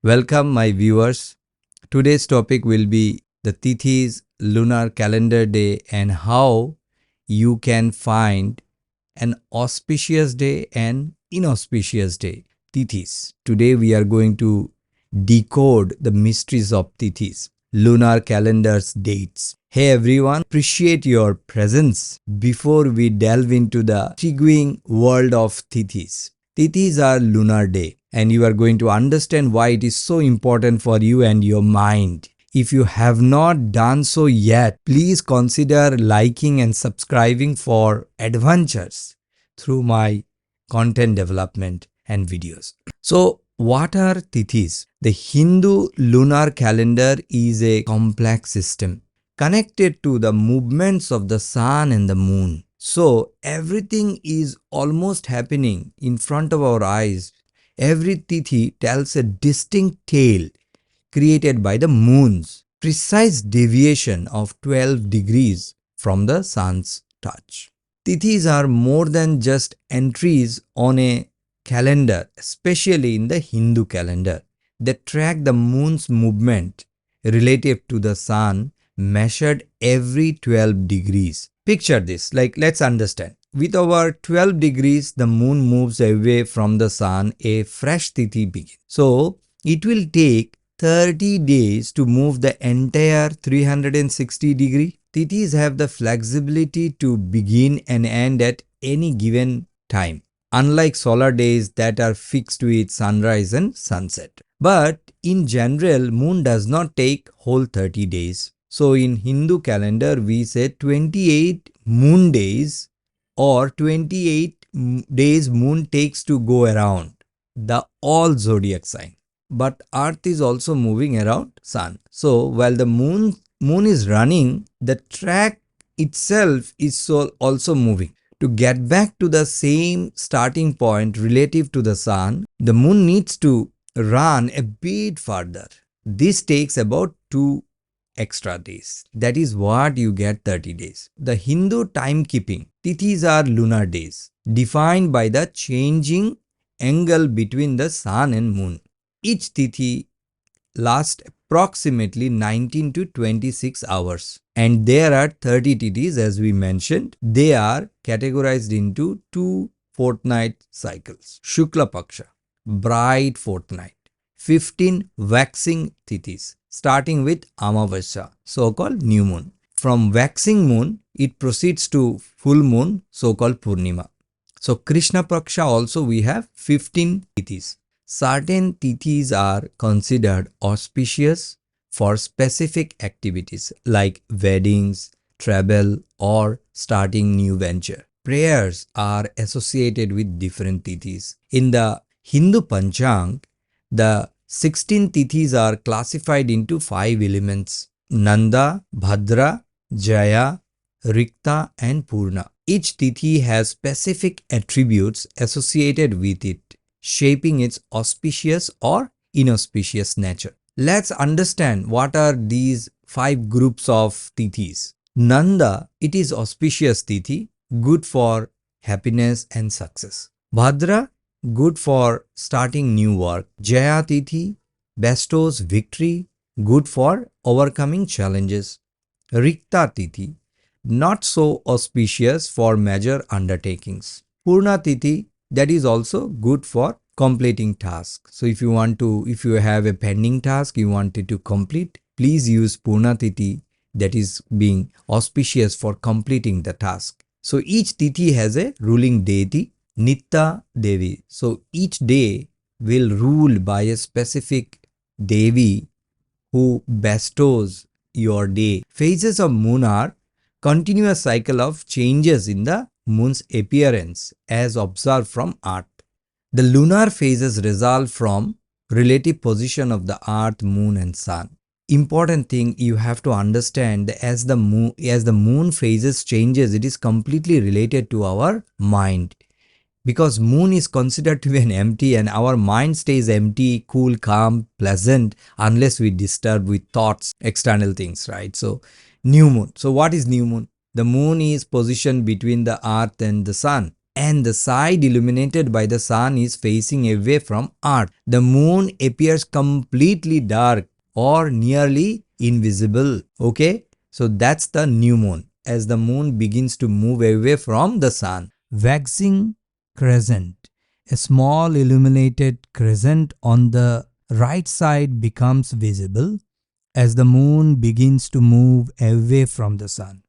Welcome, my viewers. Today's topic will be the Tithis lunar calendar day and how you can find an auspicious day and inauspicious day. Tithis. Today we are going to decode the mysteries of Tithis, lunar calendar's dates. Hey everyone, appreciate your presence before we delve into the intriguing world of Tithis. Tithis are lunar day, and you are going to understand why it is so important for you and your mind. If you have not done so yet, please consider liking and subscribing for adventures through my content development and videos. So, what are Tithis? The Hindu lunar calendar is a complex system connected to the movements of the sun and the moon. So, everything is almost happening in front of our eyes. Every Tithi tells a distinct tale created by the moon's precise deviation of 12 degrees from the sun's touch. Tithis are more than just entries on a calendar, especially in the Hindu calendar. They track the moon's movement relative to the sun measured every 12 degrees. Picture this, let's understand. With over 12 degrees, the moon moves away from the sun, a fresh Tithi begins. So, it will take 30 days to move the entire 360 degree. Tithis have the flexibility to begin and end at any given time, unlike solar days that are fixed with sunrise and sunset. But in general, moon does not take whole 30 days. So in Hindu calendar, we say 28 moon days or 28 days moon takes to go around the all zodiac sign. But earth is also moving around sun. So while the moon is running, the track itself is also moving. To get back to the same starting point relative to the sun, the moon needs to run a bit further. This takes about 2 extra days. That is what you get 30 days. The Hindu timekeeping, Tithis are lunar days, defined by the changing angle between the sun and moon. Each Tithi lasts approximately 19 to 26 hours. And there are 30 Tithis as we mentioned. They are categorized into 2 fortnight cycles. Shukla Paksha, bright fortnight. 15 waxing Tithis, starting with Amavasya, so-called new moon. From waxing moon, it proceeds to full moon, so-called Purnima. So Krishna Paksha also we have 15 Tithis. Certain Tithis are considered auspicious for specific activities like weddings, travel, or starting new venture. Prayers are associated with different Tithis. In the Hindu Panchang, the 16 Tithis are classified into 5 elements: Nanda, Bhadra, Jaya, Rikta and Purna. Each Tithi has specific attributes associated with it, shaping its auspicious or inauspicious nature. Let's understand what are these 5 groups of Tithis. Nanda, it is auspicious Tithi, good for happiness and success. Bhadra, good for starting new work. Jaya Tithi bestows victory, good for overcoming challenges. Rikta Tithi, not so auspicious for major undertakings. Purna Tithi, that is also good for completing tasks. So if you have a pending task you wanted to complete, please use Purna Tithi, that is being auspicious for completing the task. So each Tithi has a ruling deity, Nitta Devi. So each day will rule by a specific Devi who bestows your day. Phases of moon are continuous cycle of changes in the moon's appearance as observed from earth. The lunar phases result from relative position of the earth, moon and sun. Important thing you have to understand, as the moon phases changes, it is completely related to our mind. Because moon is considered to be an empty and our mind stays empty, cool, calm, pleasant unless we disturb with thoughts, external things, right? So new moon. So what is new moon? The moon is positioned between the earth and the sun. and the side illuminated by the sun is facing away from earth. The moon appears completely dark or nearly invisible. Okay, so that's the new moon as the moon begins to move away from the sun. Waxing crescent. A small illuminated crescent on the right side becomes visible as the moon begins to move away from the sun.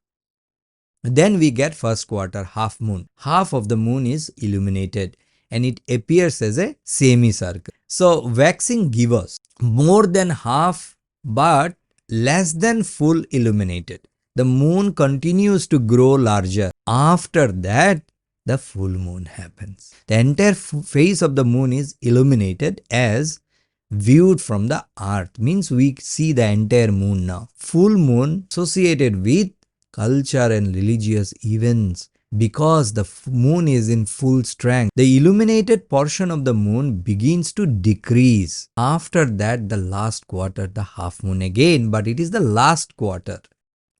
Then we get first quarter half moon. Half of the moon is illuminated and it appears as a semicircle. So waxing gives us more than half but less than full illuminated. The moon continues to grow larger. After that, the full moon happens. The entire face of the moon is illuminated as viewed from the earth. Means we see the entire moon now. Full moon associated with culture and religious events because the moon is in full strength. The illuminated portion of the moon begins to decrease. After that, the last quarter, the half moon again, but it is the last quarter.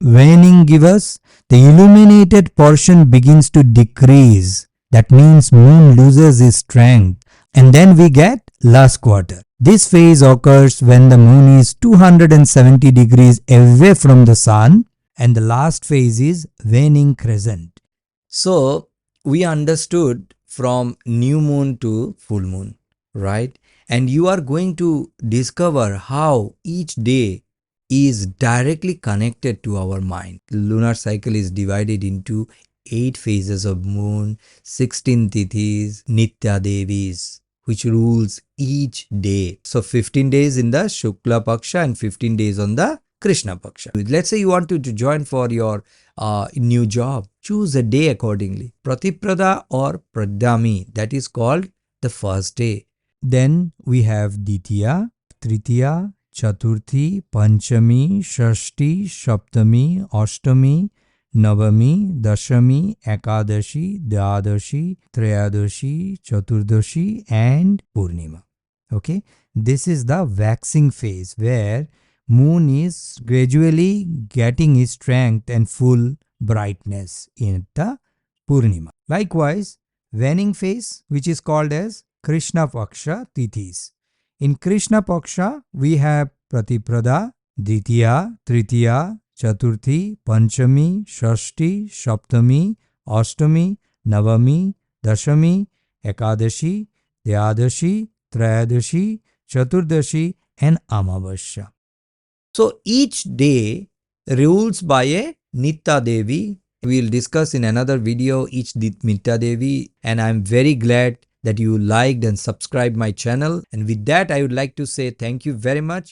Waning gives us the illuminated portion begins to decrease. That means moon loses its strength. And then we get last quarter. This phase occurs when the moon is 270 degrees away from the sun, and the last phase is waning crescent. So we understood from new moon to full moon, right? And you are going to discover how each day is directly connected to our mind. The lunar cycle is divided into 8 phases of moon, 16 Tithis, Nitya Devis, which rules each day. So 15 days in the Shukla Paksha and 15 days on the Krishna Paksha. Let's say you want to join for your new job. Choose a day accordingly. Pratiprada or Pradami, that is called the first day. Then we have Ditya, Tritiya, Chaturthi, Panchami, Shashti, Saptami, Ashtami, Navami, Dashami, Ekadashi, Dvadashi, Trayadashi, Chaturdashi and Purnima. Okay, this is the waxing phase where moon is gradually getting its strength and full brightness in the Purnima. Likewise, waning phase, which is called as Krishna Paksha Tithis. In Krishna Paksha, we have Pratiprada, Ditya, Tritiya, Chaturthi, Panchami, Shashti, Saptami, Ashtami, Navami, Dashami, Ekadashi, Dvadashi, Trayadashi, Chaturdashi and Amavasya. So each day rules by a Nitya Devi. We will discuss in another video each Nitya Devi, and I am very glad that you liked and subscribed my channel. And with that, I would like to say thank you very much.